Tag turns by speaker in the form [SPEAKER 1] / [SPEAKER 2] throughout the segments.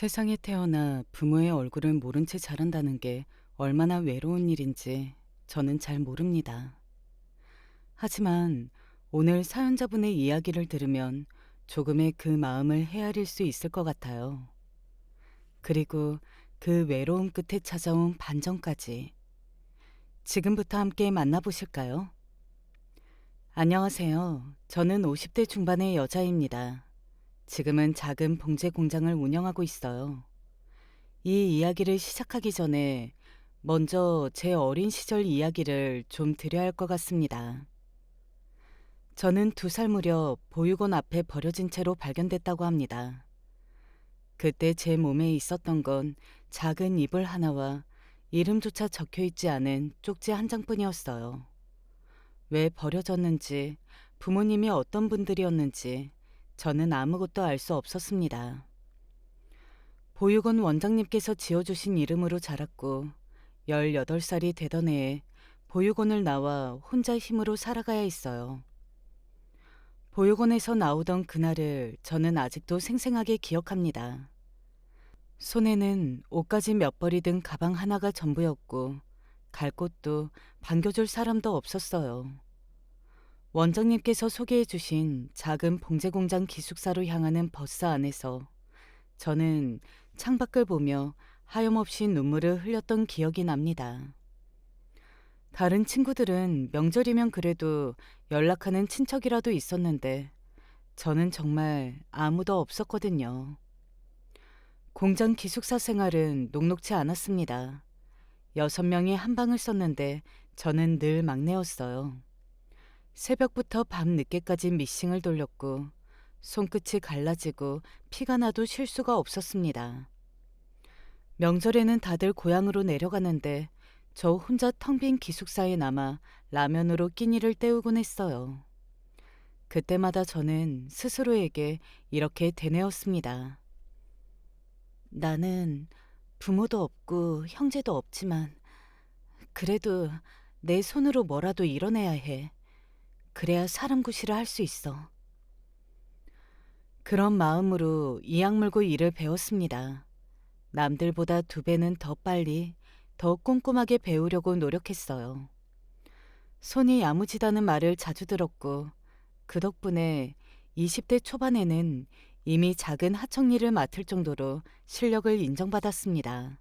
[SPEAKER 1] 세상에 태어나 부모의 얼굴을 모른 채 자란다는 게 얼마나 외로운 일인지 저는 잘 모릅니다. 하지만 오늘 사연자분의 이야기를 들으면 조금의 그 마음을 헤아릴 수 있을 것 같아요. 그리고 그 외로움 끝에 찾아온 반전까지. 지금부터 함께 만나보실까요? 안녕하세요. 저는 50대 중반의 여자입니다. 지금은 작은 봉제 공장을 운영하고 있어요. 이 이야기를 시작하기 전에 먼저 제 어린 시절 이야기를 좀 드려야 할 것 같습니다. 저는 2살 무렵 보육원 앞에 버려진 채로 발견됐다고 합니다. 그때 제 몸에 있었던 건 작은 이불 하나와 이름조차 적혀 있지 않은 쪽지 한 장뿐이었어요. 왜 버려졌는지, 부모님이 어떤 분들이었는지 저는 아무것도 알 수 없었습니다. 보육원 원장님께서 지어주신 이름으로 자랐고 18살이 되던 해에 보육원을 나와 혼자 힘으로 살아가야 했어요. 보육원에서 나오던 그날을 저는 아직도 생생하게 기억합니다. 손에는 옷가지 몇 벌이 든 가방 하나가 전부였고 갈 곳도 반겨줄 사람도 없었어요. 원장님께서 소개해 주신 작은 봉제공장 기숙사로 향하는 버스 안에서 저는 창밖을 보며 하염없이 눈물을 흘렸던 기억이 납니다. 다른 친구들은 명절이면 그래도 연락하는 친척이라도 있었는데 저는 정말 아무도 없었거든요. 공장 기숙사 생활은 녹록지 않았습니다. 6명이 한 방을 썼는데 저는 늘 막내였어요. 새벽부터 밤 늦게까지 미싱을 돌렸고 손끝이 갈라지고 피가 나도 쉴 수가 없었습니다. 명절에는 다들 고향으로 내려가는데 저 혼자 텅 빈 기숙사에 남아 라면으로 끼니를 때우곤 했어요. 그때마다 저는 스스로에게 이렇게 되뇌었습니다. 나는 부모도 없고 형제도 없지만 그래도 내 손으로 뭐라도 이뤄내야 해. 그래야 사람 구실을 할 수 있어. 그런 마음으로 이악 물고 일을 배웠습니다. 남들보다 2배는 더 빨리, 더 꼼꼼하게 배우려고 노력했어요. 손이 야무지다는 말을 자주 들었고 그 덕분에 20대 초반에는 이미 작은 하청 일을 맡을 정도로 실력을 인정받았습니다.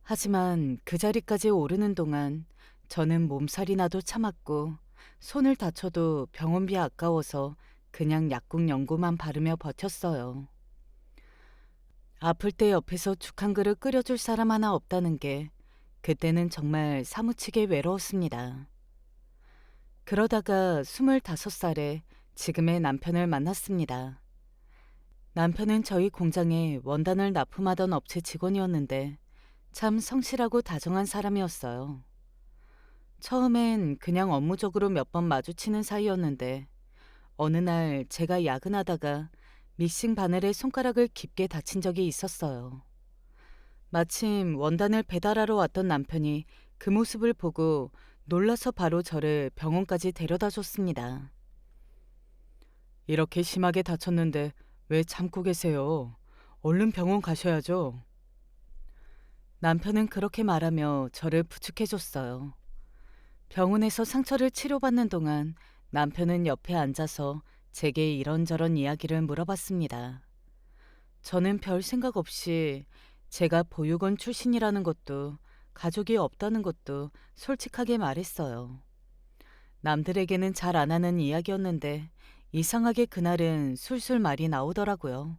[SPEAKER 1] 하지만 그 자리까지 오르는 동안 저는 몸살이 나도 참았고 손을 다쳐도 병원비 아까워서 그냥 약국 연고만 바르며 버텼어요. 아플 때 옆에서 죽 한 그릇 끓여줄 사람 하나 없다는 게 그때는 정말 사무치게 외로웠습니다. 그러다가 25살에 지금의 남편을 만났습니다. 남편은 저희 공장에 원단을 납품하던 업체 직원이었는데 참 성실하고 다정한 사람이었어요. 처음엔 그냥 업무적으로 몇 번 마주치는 사이였는데 어느 날 제가 야근하다가 미싱 바늘에 손가락을 깊게 다친 적이 있었어요. 마침 원단을 배달하러 왔던 남편이 그 모습을 보고 놀라서 바로 저를 병원까지 데려다 줬습니다. 이렇게 심하게 다쳤는데 왜 참고 계세요? 얼른 병원 가셔야죠. 남편은 그렇게 말하며 저를 부축해줬어요. 병원에서 상처를 치료받는 동안 남편은 옆에 앉아서 제게 이런저런 이야기를 물어봤습니다. 저는 별 생각 없이 제가 보육원 출신이라는 것도 가족이 없다는 것도 솔직하게 말했어요. 남들에게는 잘 안 하는 이야기였는데 이상하게 그날은 술술 말이 나오더라고요.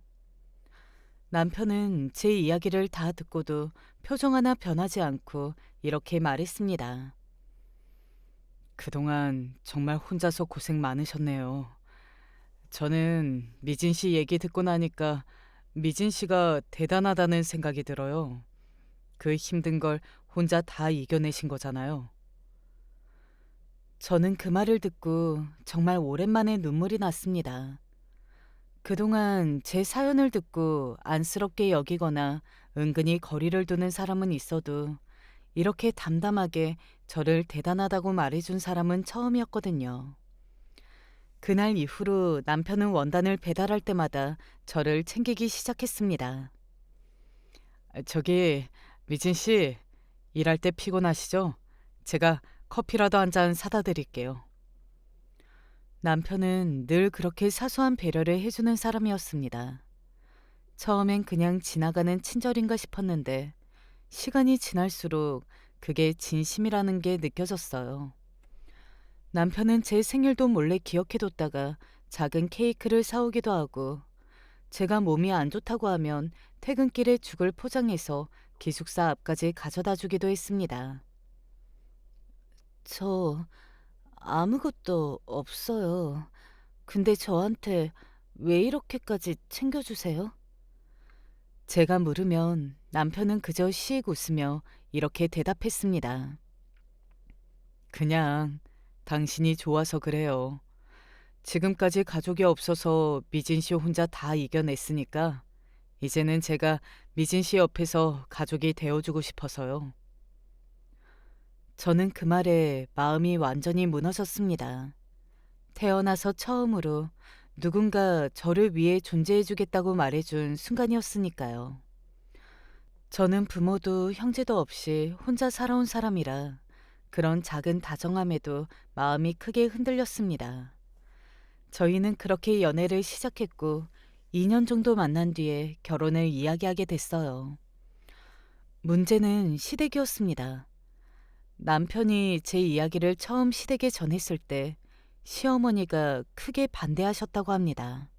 [SPEAKER 1] 남편은 제 이야기를 다 듣고도 표정 하나 변하지 않고 이렇게 말했습니다. 그동안 정말 혼자서 고생 많으셨네요. 저는 미진 씨 얘기 듣고 나니까 미진 씨가 대단하다는 생각이 들어요. 그 힘든 걸 혼자 다 이겨내신 거잖아요. 저는 그 말을 듣고 정말 오랜만에 눈물이 났습니다. 그동안 제 사연을 듣고 안쓰럽게 여기거나 은근히 거리를 두는 사람은 있어도 이렇게 담담하게 저를 대단하다고 말해준 사람은 처음이었거든요. 그날 이후로 남편은 원단을 배달할 때마다 저를 챙기기 시작했습니다. 저기, 미진 씨, 일할 때 피곤하시죠? 제가 커피라도 한 잔 사다 드릴게요. 남편은 늘 그렇게 사소한 배려를 해주는 사람이었습니다. 처음엔 그냥 지나가는 친절인가 싶었는데 시간이 지날수록 그게 진심이라는 게 느껴졌어요. 남편은 제 생일도 몰래 기억해뒀다가 작은 케이크를 사오기도 하고 제가 몸이 안 좋다고 하면 퇴근길에 죽을 포장해서 기숙사 앞까지 가져다 주기도 했습니다. 저 아무것도 없어요. 근데 저한테 왜 이렇게까지 챙겨주세요? 제가 물으면 남편은 그저 씩 웃으며 이렇게 대답했습니다. 그냥 당신이 좋아서 그래요. 지금까지 가족이 없어서 미진 씨 혼자 다 이겨냈으니까 이제는 제가 미진 씨 옆에서 가족이 되어주고 싶어서요. 저는 그 말에 마음이 완전히 무너졌습니다. 태어나서 처음으로 누군가 저를 위해 존재해주겠다고 말해준 순간이었으니까요. 저는 부모도 형제도 없이 혼자 살아온 사람이라 그런 작은 다정함에도 마음이 크게 흔들렸습니다. 저희는 그렇게 연애를 시작했고 2년 정도 만난 뒤에 결혼을 이야기하게 됐어요. 문제는 시댁이었습니다. 남편이 제 이야기를 처음 시댁에 전했을 때 시어머니가 크게 반대하셨다고 합니다.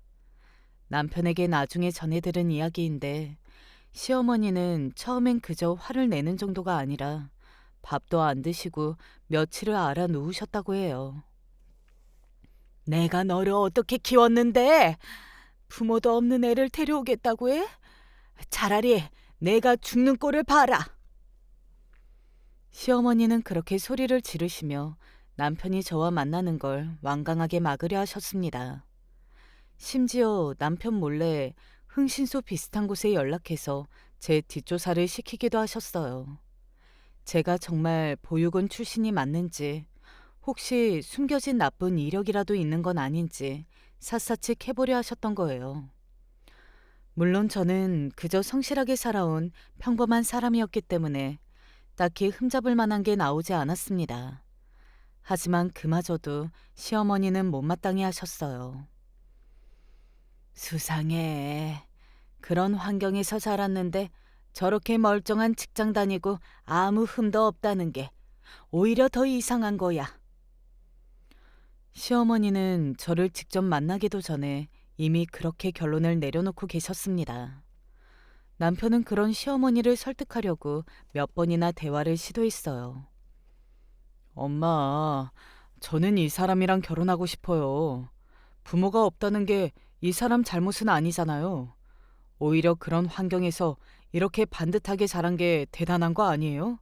[SPEAKER 1] 남편에게 나중에 전해들은 이야기인데 시어머니는 처음엔 그저 화를 내는 정도가 아니라 밥도 안 드시고 며칠을 앓아 누우셨다고 해요. 내가 너를 어떻게 키웠는데 부모도 없는 애를 데려오겠다고 해? 차라리 내가 죽는 꼴을 봐라. 시어머니는 그렇게 소리를 지르시며 남편이 저와 만나는 걸 완강하게 막으려 하셨습니다. 심지어 남편 몰래 흥신소 비슷한 곳에 연락해서 제 뒷조사를 시키기도 하셨어요. 제가 정말 보육원 출신이 맞는지 혹시 숨겨진 나쁜 이력이라도 있는 건 아닌지 샅샅이 캐보려 하셨던 거예요. 물론 저는 그저 성실하게 살아온 평범한 사람이었기 때문에 딱히 흠잡을 만한 게 나오지 않았습니다. 하지만 그마저도 시어머니는 못마땅해 하셨어요. 수상해. 그런 환경에서 자랐는데 저렇게 멀쩡한 직장 다니고 아무 흠도 없다는 게 오히려 더 이상한 거야. 시어머니는 저를 직접 만나기도 전에 이미 그렇게 결론을 내려놓고 계셨습니다. 남편은 그런 시어머니를 설득하려고 몇 번이나 대화를 시도했어요. 엄마, 저는 이 사람이랑 결혼하고 싶어요. 부모가 없다는 게 이 사람 잘못은 아니잖아요. 오히려 그런 환경에서 이렇게 반듯하게 자란 게 대단한 거 아니에요?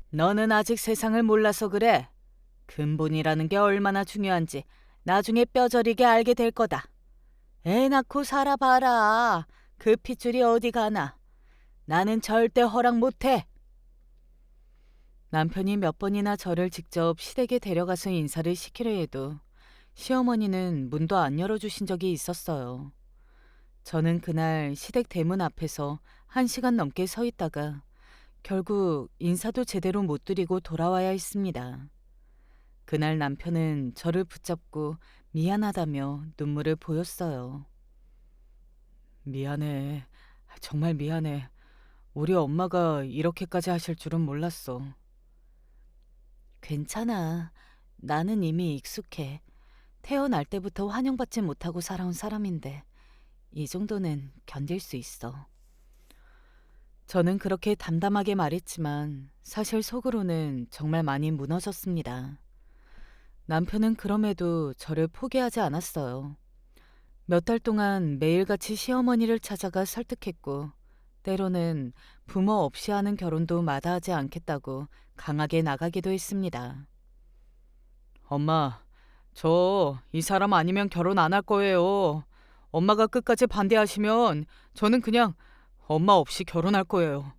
[SPEAKER 1] 너는 아직 세상을 몰라서 그래. 근본이라는 게 얼마나 중요한지 나중에 뼈저리게 알게 될 거다. 애 낳고 살아봐라. 그 핏줄이 어디 가나. 나는 절대 허락 못해. 남편이 몇 번이나 저를 직접 시댁에 데려가서 인사를 시키려 해도 시어머니는 문도 안 열어주신 적이 있었어요. 저는 그날 시댁 대문 앞에서 1시간 넘게 서 있다가 결국 인사도 제대로 못 드리고 돌아와야 했습니다. 그날 남편은 저를 붙잡고 미안하다며 눈물을 보였어요. 미안해. 정말 미안해. 우리 엄마가 이렇게까지 하실 줄은 몰랐어. 괜찮아. 나는 이미 익숙해. 태어날 때부터 환영받지 못하고 살아온 사람인데 이 정도는 견딜 수 있어. 저는 그렇게 담담하게 말했지만 사실 속으로는 정말 많이 무너졌습니다. 남편은 그럼에도 저를 포기하지 않았어요. 몇 달 동안 매일같이 시어머니를 찾아가 설득했고 때로는 부모 없이 하는 결혼도 마다하지 않겠다고 강하게 나가기도 했습니다. 엄마, 저 이 사람 아니면 결혼 안 할 거예요. 엄마가 끝까지 반대하시면 저는 그냥 엄마 없이 결혼할 거예요.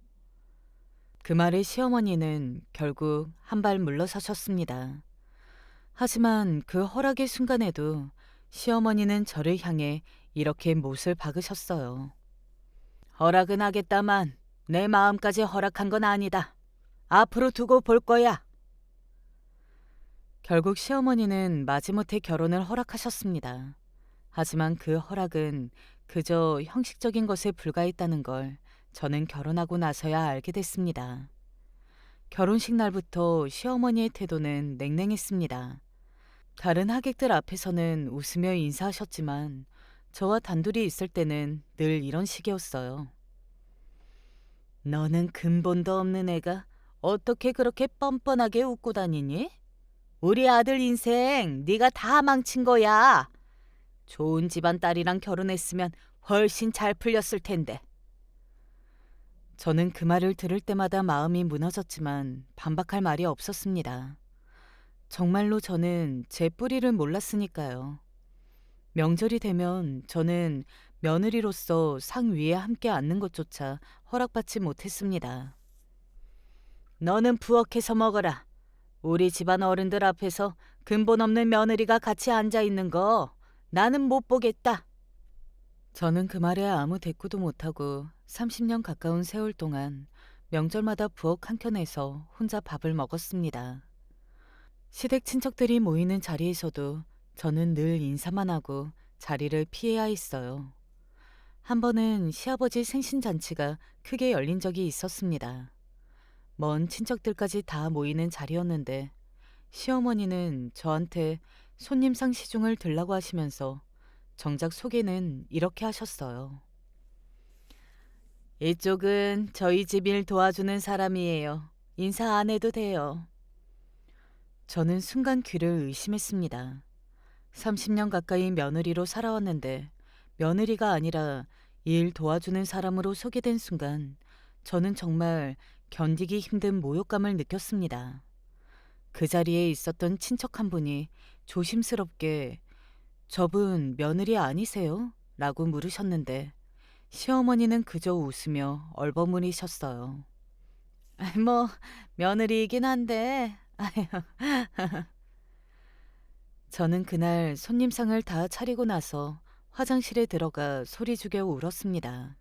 [SPEAKER 1] 그 말에 시어머니는 결국 한 발 물러서셨습니다. 하지만 그 허락의 순간에도 시어머니는 저를 향해 이렇게 못을 박으셨어요. 허락은 하겠다만 내 마음까지 허락한 건 아니다. 앞으로 두고 볼 거야. 결국 시어머니는 마지못해 결혼을 허락하셨습니다. 하지만 그 허락은 그저 형식적인 것에 불과했다는 걸 저는 결혼하고 나서야 알게 됐습니다. 결혼식 날부터 시어머니의 태도는 냉랭했습니다. 다른 하객들 앞에서는 웃으며 인사하셨지만 저와 단둘이 있을 때는 늘 이런 식이었어요. 너는 근본도 없는 애가 어떻게 그렇게 뻔뻔하게 웃고 다니니? 우리 아들 인생 네가 다 망친 거야. 좋은 집안 딸이랑 결혼했으면 훨씬 잘 풀렸을 텐데. 저는 그 말을 들을 때마다 마음이 무너졌지만 반박할 말이 없었습니다. 정말로 저는 제 뿌리를 몰랐으니까요. 명절이 되면 저는 며느리로서 상 위에 함께 앉는 것조차 허락받지 못했습니다. 너는 부엌에서 먹어라. 우리 집안 어른들 앞에서 근본 없는 며느리가 같이 앉아 있는 거 나는 못 보겠다. 저는 그 말에 아무 대꾸도 못하고 30년 가까운 세월 동안 명절마다 부엌 한켠에서 혼자 밥을 먹었습니다. 시댁 친척들이 모이는 자리에서도 저는 늘 인사만 하고 자리를 피해야 했어요. 한 번은 시아버지 생신잔치가 크게 열린 적이 있었습니다. 먼 친척들까지 다 모이는 자리였는데 시어머니는 저한테 손님상 시중을 들라고 하시면서 정작 소개는 이렇게 하셨어요. 이쪽은 저희 집 일 도와주는 사람이에요. 인사 안 해도 돼요. 저는 순간 귀를 의심했습니다. 30년 가까이 며느리로 살아왔는데 며느리가 아니라 일 도와주는 사람으로 소개된 순간 저는 정말 견디기 힘든 모욕감을 느꼈습니다. 그 자리에 있었던 친척 한 분이 조심스럽게 저분 며느리 아니세요? 라고 물으셨는데 시어머니는 그저 웃으며 얼버무리셨어요. 뭐 며느리이긴 한데 저는 그날 손님상을 다 차리고 나서 화장실에 들어가 소리 죽여 울었습니다.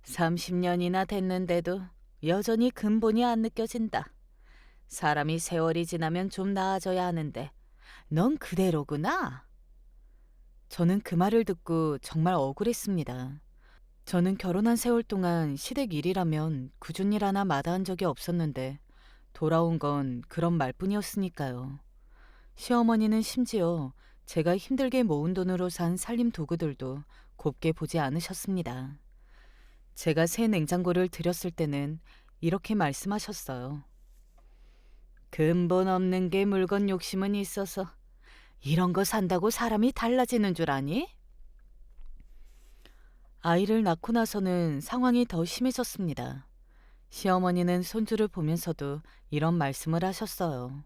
[SPEAKER 1] 30년이나 됐는데도 여전히 근본이 안 느껴진다. 사람이 세월이 지나면 좀 나아져야 하는데 넌 그대로구나. 저는 그 말을 듣고 정말 억울했습니다. 저는 결혼한 세월 동안 시댁 일이라면 굳은 일 하나 마다한 적이 없었는데 돌아온 건 그런 말뿐이었으니까요. 시어머니는 심지어 제가 힘들게 모은 돈으로 산 살림 도구들도 곱게 보지 않으셨습니다. 제가 새 냉장고를 드렸을 때는 이렇게 말씀하셨어요. 근본 없는 게 물건 욕심은 있어서 이런 거 산다고 사람이 달라지는 줄 아니? 아이를 낳고 나서는 상황이 더 심해졌습니다. 시어머니는 손주를 보면서도 이런 말씀을 하셨어요.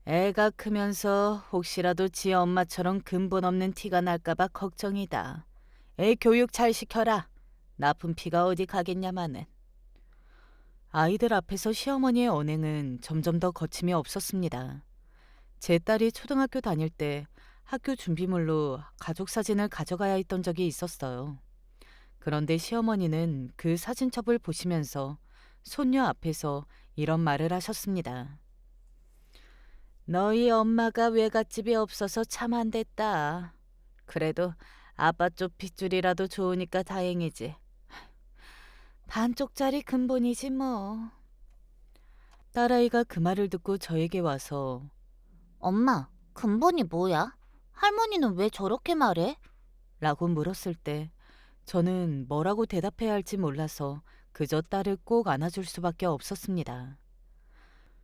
[SPEAKER 1] 애가 크면서 혹시라도 지 엄마처럼 근본 없는 티가 날까봐 걱정이다. 애 교육 잘 시켜라. 나쁜 피가 어디 가겠냐마는. 아이들 앞에서 시어머니의 언행은 점점 더 거침이 없었습니다. 제 딸이 초등학교 다닐 때 학교 준비물로 가족 사진을 가져가야 했던 적이 있었어요. 그런데 시어머니는 그 사진첩을 보시면서 손녀 앞에서 이런 말을 하셨습니다. 너희 엄마가 외갓집이 없어서 참 안 됐다. 그래도 아빠 쪽 핏줄이라도 좋으니까 다행이지. 반쪽짜리 근본이지 뭐. 딸아이가 그 말을 듣고 저에게 와서
[SPEAKER 2] 엄마, 근본이 뭐야? 할머니는 왜 저렇게 말해?
[SPEAKER 1] 라고 물었을 때 저는 뭐라고 대답해야 할지 몰라서 그저 딸을 꼭 안아줄 수밖에 없었습니다.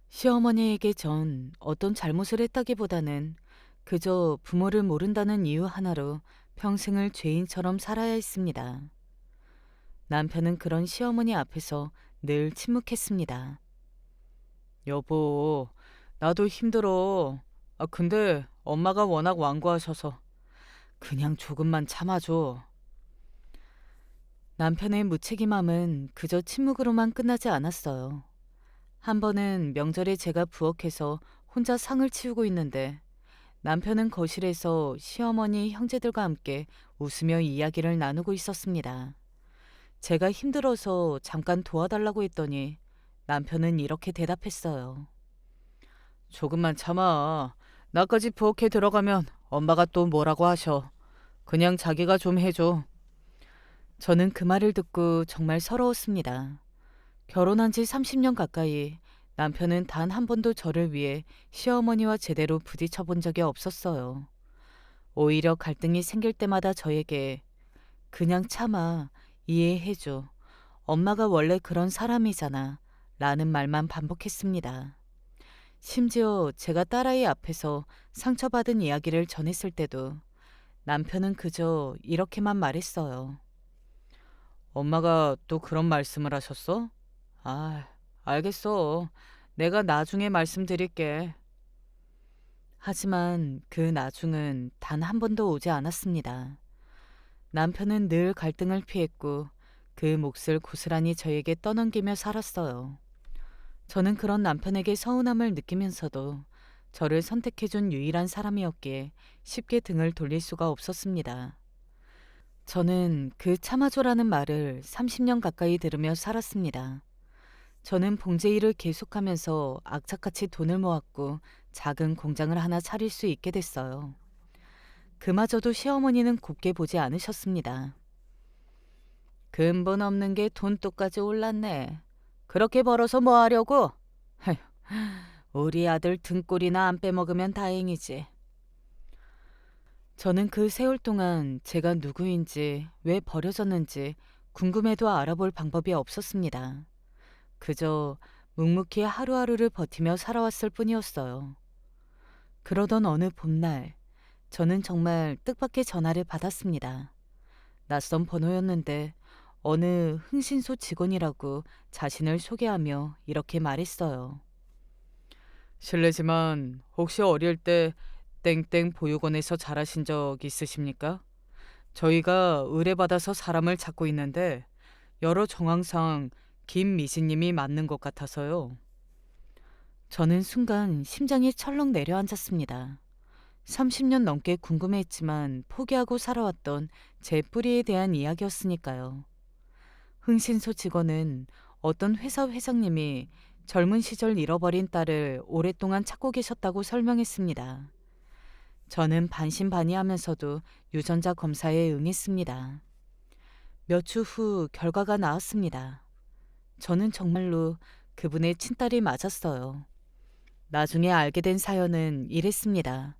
[SPEAKER 1] 시어머니에게 전 어떤 잘못을 했다기보다는 그저 부모를 모른다는 이유 하나로 평생을 죄인처럼 살아야 했습니다. 남편은 그런 시어머니 앞에서 늘 침묵했습니다. 여보, 나도 힘들어. 근데 엄마가 워낙 완고하셔서 그냥 조금만 참아줘. 남편의 무책임함은 그저 침묵으로만 끝나지 않았어요. 한 번은 명절에 제가 부엌에서 혼자 상을 치우고 있는데 남편은 거실에서 시어머니 형제들과 함께 웃으며 이야기를 나누고 있었습니다. 제가 힘들어서 잠깐 도와달라고 했더니 남편은 이렇게 대답했어요. 조금만 참아. 나까지 부엌에 들어가면 엄마가 또 뭐라고 하셔. 그냥 자기가 좀 해줘. 저는 그 말을 듣고 정말 서러웠습니다. 결혼한 지 30년 가까이 남편은 단 한 번도 저를 위해 시어머니와 제대로 부딪혀 본 적이 없었어요. 오히려 갈등이 생길 때마다 저에게 그냥 참아, 이해해줘. 엄마가 원래 그런 사람이잖아. 라는 말만 반복했습니다. 심지어 제가 딸아이 앞에서 상처받은 이야기를 전했을 때도 남편은 그저 이렇게만 말했어요. 엄마가 또 그런 말씀을 하셨어? 아, 알겠어. 내가 나중에 말씀드릴게. 하지만 그 나중은 단 한 번도 오지 않았습니다. 남편은 늘 갈등을 피했고 그 몫을 고스란히 저에게 떠넘기며 살았어요. 저는 그런 남편에게 서운함을 느끼면서도 저를 선택해준 유일한 사람이었기에 쉽게 등을 돌릴 수가 없었습니다. 저는 그 참아줘라는 말을 30년 가까이 들으며 살았습니다. 저는 봉제 일을 계속하면서 악착같이 돈을 모았고 작은 공장을 하나 차릴 수 있게 됐어요. 그마저도 시어머니는 곱게 보지 않으셨습니다. 근본 없는 게 돈독까지 올랐네. 그렇게 벌어서 뭐 하려고? 아휴, 우리 아들 등골이나 안 빼먹으면 다행이지. 저는 그 세월 동안 제가 누구인지 왜 버려졌는지 궁금해도 알아볼 방법이 없었습니다. 그저 묵묵히 하루하루를 버티며 살아왔을 뿐이었어요. 그러던 어느 봄날, 저는 정말 뜻밖의 전화를 받았습니다. 낯선 번호였는데 어느 흥신소 직원이라고 자신을 소개하며 이렇게 말했어요. 실례지만 혹시 어릴 때 땡땡 보육원에서 자라신 적 있으십니까? 저희가 의뢰받아서 사람을 찾고 있는데 여러 정황상 김미진님이 맞는 것 같아서요. 저는 순간 심장이 철렁 내려앉았습니다. 30년 넘게 궁금해했지만 포기하고 살아왔던 제 뿌리에 대한 이야기였으니까요. 흥신소 직원은 어떤 회사 회장님이 젊은 시절 잃어버린 딸을 오랫동안 찾고 계셨다고 설명했습니다. 저는 반신반의하면서도 유전자 검사에 응했습니다. 몇 주 후 결과가 나왔습니다. 저는 정말로 그분의 친딸이 맞았어요. 나중에 알게 된 사연은 이랬습니다.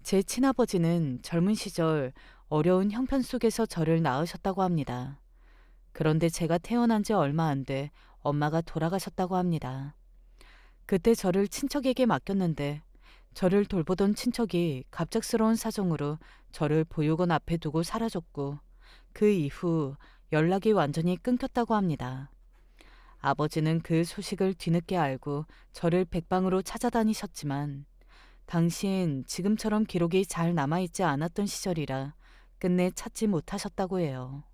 [SPEAKER 1] 제 친아버지는 젊은 시절 어려운 형편 속에서 저를 낳으셨다고 합니다. 그런데 제가 태어난 지 얼마 안 돼 엄마가 돌아가셨다고 합니다. 그때 저를 친척에게 맡겼는데 저를 돌보던 친척이 갑작스러운 사정으로 저를 보육원 앞에 두고 사라졌고 그 이후 연락이 완전히 끊겼다고 합니다. 아버지는 그 소식을 뒤늦게 알고 저를 백방으로 찾아다니셨지만 당시엔 지금처럼 기록이 잘 남아있지 않았던 시절이라 끝내 찾지 못하셨다고 해요.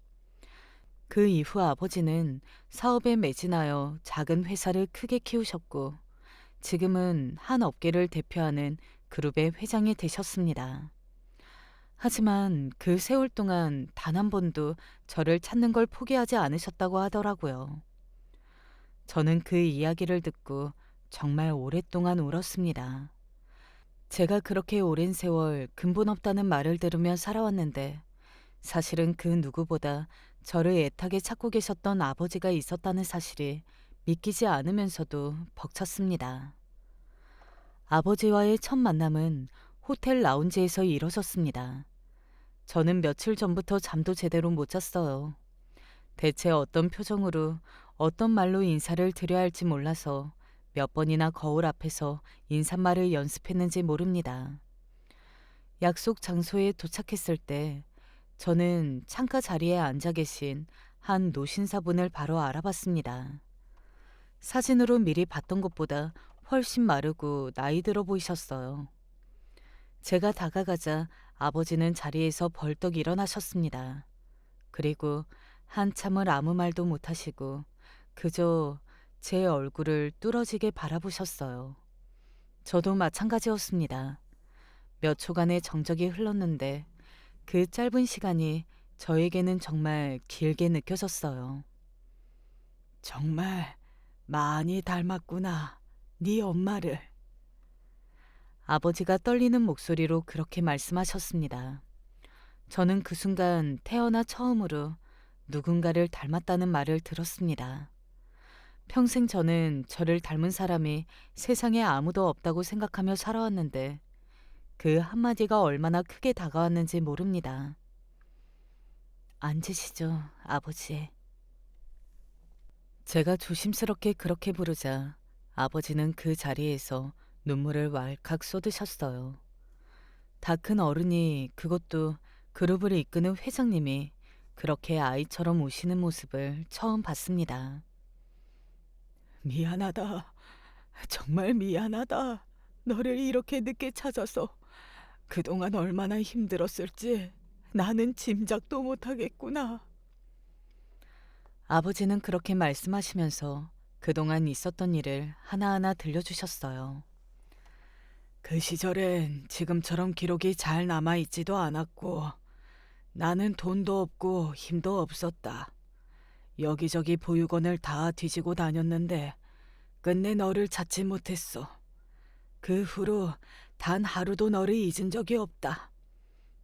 [SPEAKER 1] 그 이후 아버지는 사업에 매진하여 작은 회사를 크게 키우셨고 지금은 한 업계를 대표하는 그룹의 회장이 되셨습니다. 하지만 그 세월 동안 단 한 번도 저를 찾는 걸 포기하지 않으셨다고 하더라고요. 저는 그 이야기를 듣고 정말 오랫동안 울었습니다. 제가 그렇게 오랜 세월 근본 없다는 말을 들으며 살아왔는데 사실은 그 누구보다 저를 애타게 찾고 계셨던 아버지가 있었다는 사실이 믿기지 않으면서도 벅찼습니다. 아버지와의 첫 만남은 호텔 라운지에서 이뤄졌습니다. 저는 며칠 전부터 잠도 제대로 못 잤어요. 대체 어떤 표정으로 어떤 말로 인사를 드려야 할지 몰라서 몇 번이나 거울 앞에서 인사말을 연습했는지 모릅니다. 약속 장소에 도착했을 때 저는 창가 자리에 앉아 계신 한 노신사분을 바로 알아봤습니다. 사진으로 미리 봤던 것보다 훨씬 마르고 나이 들어 보이셨어요. 제가 다가가자 아버지는 자리에서 벌떡 일어나셨습니다. 그리고 한참을 아무 말도 못하시고 그저 제 얼굴을 뚫어지게 바라보셨어요. 저도 마찬가지였습니다. 몇 초간의 정적이 흘렀는데 그 짧은 시간이 저에게는 정말 길게 느껴졌어요. 정말 많이 닮았구나, 네 엄마를. 아버지가 떨리는 목소리로 그렇게 말씀하셨습니다. 저는 그 순간 태어나 처음으로 누군가를 닮았다는 말을 들었습니다. 평생 저는 저를 닮은 사람이 세상에 아무도 없다고 생각하며 살아왔는데 그 한마디가 얼마나 크게 다가왔는지 모릅니다. 앉으시죠, 아버지. 제가 조심스럽게 그렇게 부르자 아버지는 그 자리에서 눈물을 왈칵 쏟으셨어요. 다 큰 어른이, 그것도 그룹을 이끄는 회장님이 그렇게 아이처럼 우시는 모습을 처음 봤습니다. 미안하다. 정말 미안하다. 너를 이렇게 늦게 찾아서 그동안 얼마나 힘들었을지 나는 짐작도 못하겠구나. 아버지는 그렇게 말씀하시면서 그동안 있었던 일을 하나하나 들려주셨어요. 그 시절엔 지금처럼 기록이 잘 남아있지도 않았고 나는 돈도 없고 힘도 없었다. 여기저기 보육원을 다 뒤지고 다녔는데 끝내 너를 찾지 못했어. 그 후로 단 하루도 너를 잊은 적이 없다.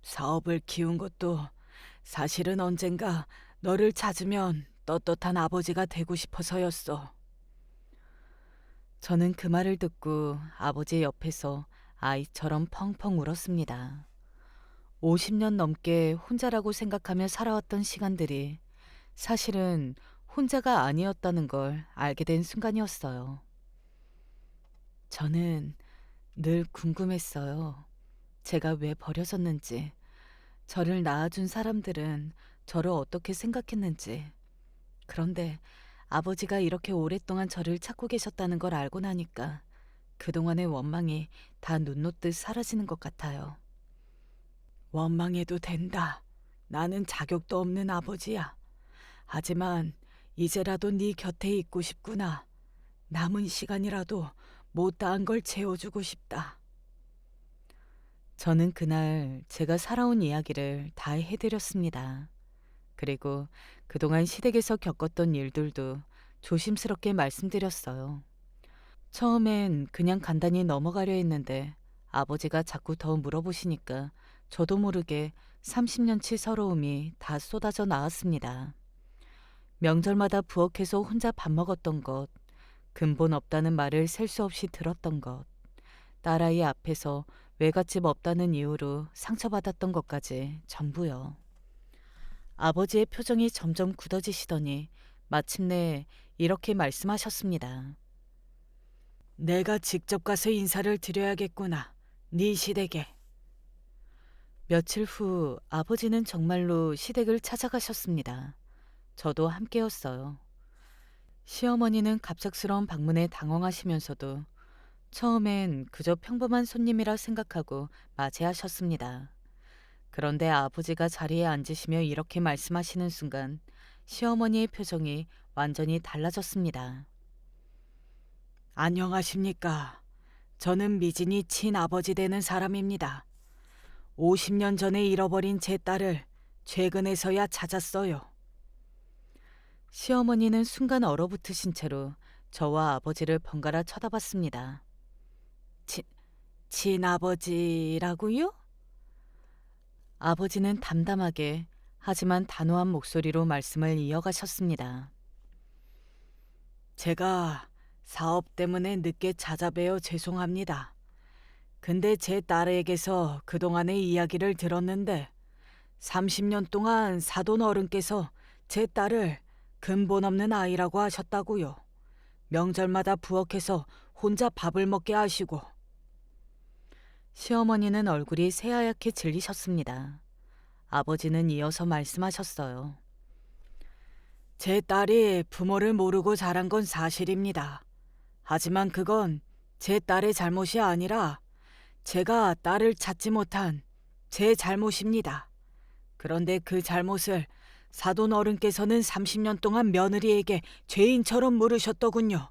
[SPEAKER 1] 사업을 키운 것도 사실은 언젠가 너를 찾으면 떳떳한 아버지가 되고 싶어서였어. 저는 그 말을 듣고 아버지 옆에서 아이처럼 펑펑 울었습니다. 50년 넘게 혼자라고 생각하며 살아왔던 시간들이 사실은 혼자가 아니었다는 걸 알게 된 순간이었어요. 저는 늘 궁금했어요. 제가 왜 버려졌는지, 저를 낳아준 사람들은 저를 어떻게 생각했는지. 그런데 아버지가 이렇게 오랫동안 저를 찾고 계셨다는 걸 알고 나니까 그동안의 원망이 다 눈 녹듯 사라지는 것 같아요. 원망해도 된다. 나는 자격도 없는 아버지야. 하지만 이제라도 네 곁에 있고 싶구나. 남은 시간이라도 못다한 걸 채워주고 싶다. 저는 그날 제가 살아온 이야기를 다 해드렸습니다. 그리고 그동안 시댁에서 겪었던 일들도 조심스럽게 말씀드렸어요. 처음엔 그냥 간단히 넘어가려 했는데 아버지가 자꾸 더 물어보시니까 저도 모르게 30년치 서러움이 다 쏟아져 나왔습니다. 명절마다 부엌에서 혼자 밥 먹었던 것, 근본 없다는 말을 셀 수 없이 들었던 것, 딸아이 앞에서 외갓집 없다는 이유로 상처받았던 것까지 전부요. 아버지의 표정이 점점 굳어지시더니 마침내 이렇게 말씀하셨습니다. 내가 직접 가서 인사를 드려야겠구나. 네 시댁에. 며칠 후 아버지는 정말로 시댁을 찾아가셨습니다. 저도 함께였어요. 시어머니는 갑작스러운 방문에 당황하시면서도 처음엔 그저 평범한 손님이라 생각하고 맞이하셨습니다. 그런데 아버지가 자리에 앉으시며 이렇게 말씀하시는 순간 시어머니의 표정이 완전히 달라졌습니다. 안녕하십니까. 저는 미진이 친아버지 되는 사람입니다. 50년 전에 잃어버린 제 딸을 최근에서야 찾았어요. 시어머니는 순간 얼어붙으신 채로 저와 아버지를 번갈아 쳐다봤습니다. 친아버지라고요? 아버지는 담담하게 하지만 단호한 목소리로 말씀을 이어가셨습니다. 제가 사업 때문에 늦게 찾아뵈어 죄송합니다. 근데 제 딸에게서 그동안의 이야기를 들었는데 30년 동안 사돈 어른께서 제 딸을 근본 없는 아이라고 하셨다고요. 명절마다 부엌에서 혼자 밥을 먹게 하시고. 시어머니는 얼굴이 새하얗게 질리셨습니다. 아버지는 이어서 말씀하셨어요. 제 딸이 부모를 모르고 자란 건 사실입니다. 하지만 그건 제 딸의 잘못이 아니라 제가 딸을 찾지 못한 제 잘못입니다. 그런데 그 잘못을 사돈 어른께서는 30년 동안 며느리에게 죄인처럼 물으셨더군요.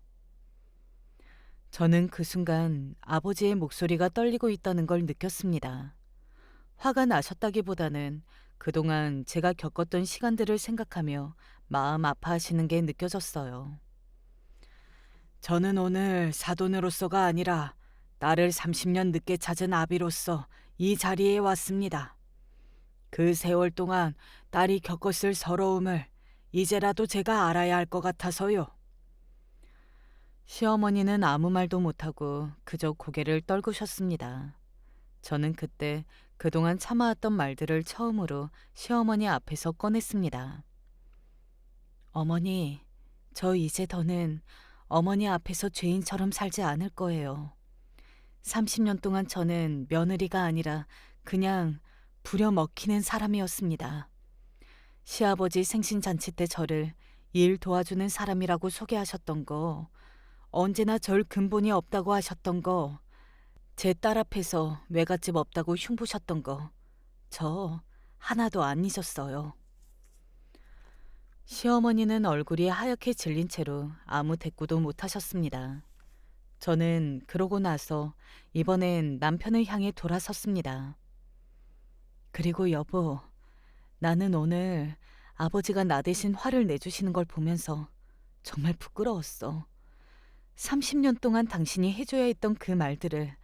[SPEAKER 1] 저는 그 순간 아버지의 목소리가 떨리고 있다는 걸 느꼈습니다. 화가 나셨다기보다는 그동안 제가 겪었던 시간들을 생각하며 마음 아파하시는 게 느껴졌어요. 저는 오늘 사돈으로서가 아니라 나를 30년 늦게 찾은 아비로서 이 자리에 왔습니다. 그 세월 동안 딸이 겪었을 서러움을 이제라도 제가 알아야 할 것 같아서요. 시어머니는 아무 말도 못하고 그저 고개를 떨구셨습니다. 저는 그때 그동안 참아왔던 말들을 처음으로 시어머니 앞에서 꺼냈습니다. 어머니, 저 이제 더는 어머니 앞에서 죄인처럼 살지 않을 거예요. 30년 동안 저는 며느리가 아니라 그냥 부려먹히는 사람이었습니다. 시아버지 생신잔치 때 저를 일 도와주는 사람이라고 소개하셨던 거, 언제나 절 근본이 없다고 하셨던 거, 제 딸 앞에서 외갓집 없다고 흉보셨던 거, 저 하나도 안 잊었어요. 시어머니는 얼굴이 하얗게 질린 채로 아무 대꾸도 못 하셨습니다. 저는 그러고 나서 이번엔 남편을 향해 돌아섰습니다. 그리고 여보, 나는 오늘 아버지가 나 대신 화를 내주시는 걸 보면서 정말 부끄러웠어. 30년 동안 당신이 해줘야 했던 그 말들을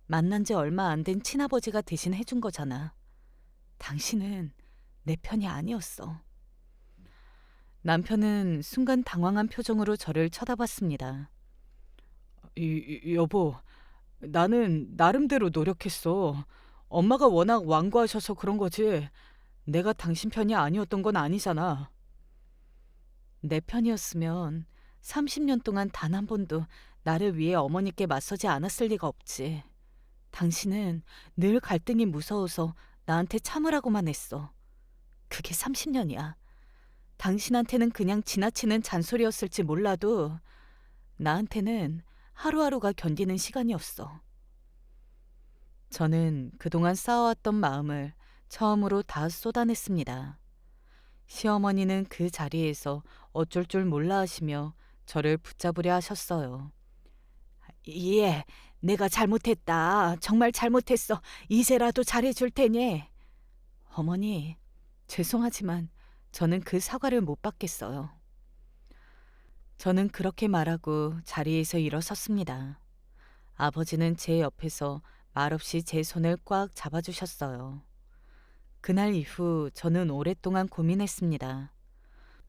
[SPEAKER 1] 만난 지 얼마 안 된 친아버지가 대신 해준 거잖아. 당신은 내 편이 아니었어. 남편은 순간 당황한 표정으로 저를 쳐다봤습니다. 여보, 나는 나름대로 노력했어. 엄마가 워낙 완고하셔서 그런 거지. 내가 당신 편이 아니었던 건 아니잖아. 내 편이었으면 30년 동안 단 한 번도 나를 위해 어머니께 맞서지 않았을 리가 없지. 당신은 늘 갈등이 무서워서 나한테 참으라고만 했어. 그게 30년이야. 당신한테는 그냥 지나치는 잔소리였을지 몰라도 나한테는 하루하루가 견디는 시간이었어. 저는 그동안 쌓아왔던 마음을 처음으로 다 쏟아냈습니다. 시어머니는 그 자리에서 어쩔 줄 몰라 하시며 저를 붙잡으려 하셨어요. 예, 내가 잘못했다. 정말 잘못했어. 이제라도 잘해줄 테니. 어머니, 죄송하지만 저는 그 사과를 못 받겠어요. 저는 그렇게 말하고 자리에서 일어섰습니다. 아버지는 제 옆에서 말없이 제 손을 꽉 잡아주셨어요. 그날 이후 저는 오랫동안 고민했습니다.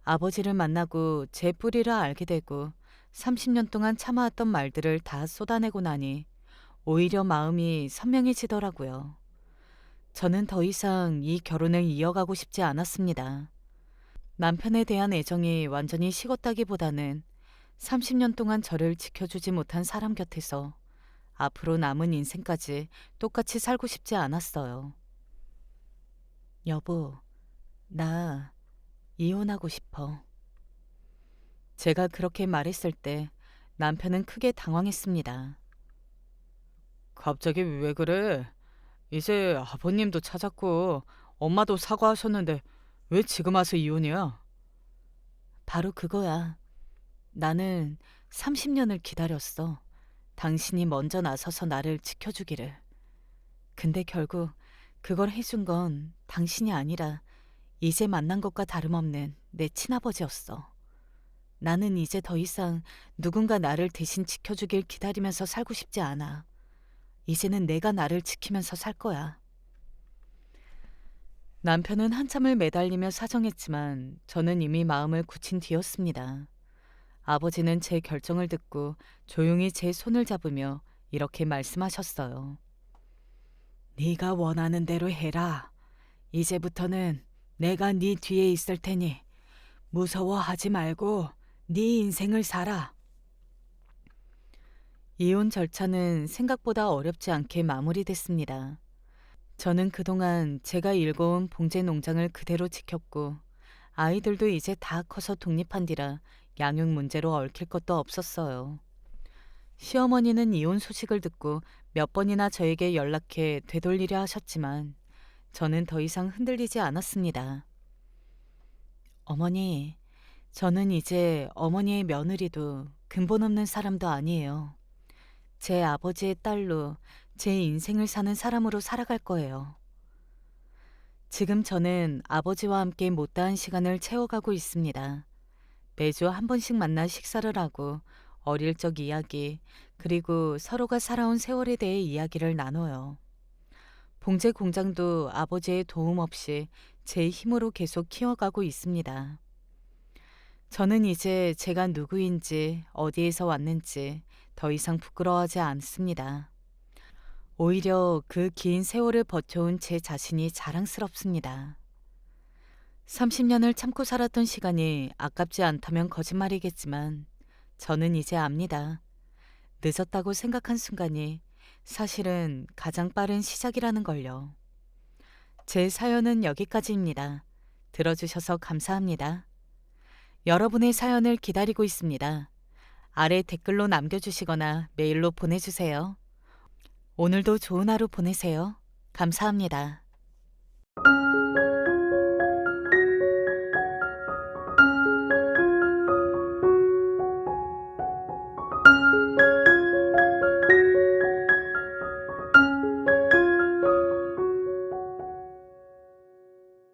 [SPEAKER 1] 아버지를 만나고 제 뿌리를 알게 되고 30년 동안 참아왔던 말들을 다 쏟아내고 나니 오히려 마음이 선명해지더라고요. 저는 더 이상 이 결혼을 이어가고 싶지 않았습니다. 남편에 대한 애정이 완전히 식었다기보다는 30년 동안 저를 지켜주지 못한 사람 곁에서 앞으로 남은 인생까지 똑같이 살고 싶지 않았어요. 여보, 나 이혼하고 싶어. 제가 그렇게 말했을 때 남편은 크게 당황했습니다. 갑자기 왜 그래? 이제 아버님도 찾았고 엄마도 사과하셨는데 왜 지금 와서 이혼이야? 바로 그거야. 나는 30년을 기다렸어. 당신이 먼저 나서서 나를 지켜주기를. 근데 결국 그걸 해준 건 당신이 아니라 이제 만난 것과 다름없는 내 친아버지였어. 나는 이제 더 이상 누군가 나를 대신 지켜주길 기다리면서 살고 싶지 않아. 이제는 내가 나를 지키면서 살 거야. 남편은 한참을 매달리며 사정했지만 저는 이미 마음을 굳힌 뒤였습니다. 아버지는 제 결정을 듣고 조용히 제 손을 잡으며 이렇게 말씀하셨어요. 네가 원하는 대로 해라. 이제부터는 내가 네 뒤에 있을 테니 무서워하지 말고 네 인생을 살아. 이혼 절차는 생각보다 어렵지 않게 마무리됐습니다. 저는 그동안 제가 일궈온 봉제 농장을 그대로 지켰고 아이들도 이제 다 커서 독립한 뒤라 양육 문제로 얽힐 것도 없었어요. 시어머니는 이혼 소식을 듣고 몇 번이나 저에게 연락해 되돌리려 하셨지만 저는 더 이상 흔들리지 않았습니다. 어머니, 저는 이제 어머니의 며느리도 근본 없는 사람도 아니에요. 제 아버지의 딸로 제 인생을 사는 사람으로 살아갈 거예요. 지금 저는 아버지와 함께 못다한 시간을 채워가고 있습니다. 매주 한 번씩 만나 식사를 하고 어릴 적 이야기, 그리고 서로가 살아온 세월에 대해 이야기를 나눠요. 봉제 공장도 아버지의 도움 없이 제 힘으로 계속 키워가고 있습니다. 저는 이제 제가 누구인지, 어디에서 왔는지 더 이상 부끄러워하지 않습니다. 오히려 그 긴 세월을 버텨온 제 자신이 자랑스럽습니다. 30년을 참고 살았던 시간이 아깝지 않다면 거짓말이겠지만 저는 이제 압니다. 늦었다고 생각한 순간이 사실은 가장 빠른 시작이라는 걸요. 제 사연은 여기까지입니다. 들어주셔서 감사합니다. 여러분의 사연을 기다리고 있습니다. 아래 댓글로 남겨주시거나 메일로 보내주세요. 오늘도 좋은 하루 보내세요. 감사합니다.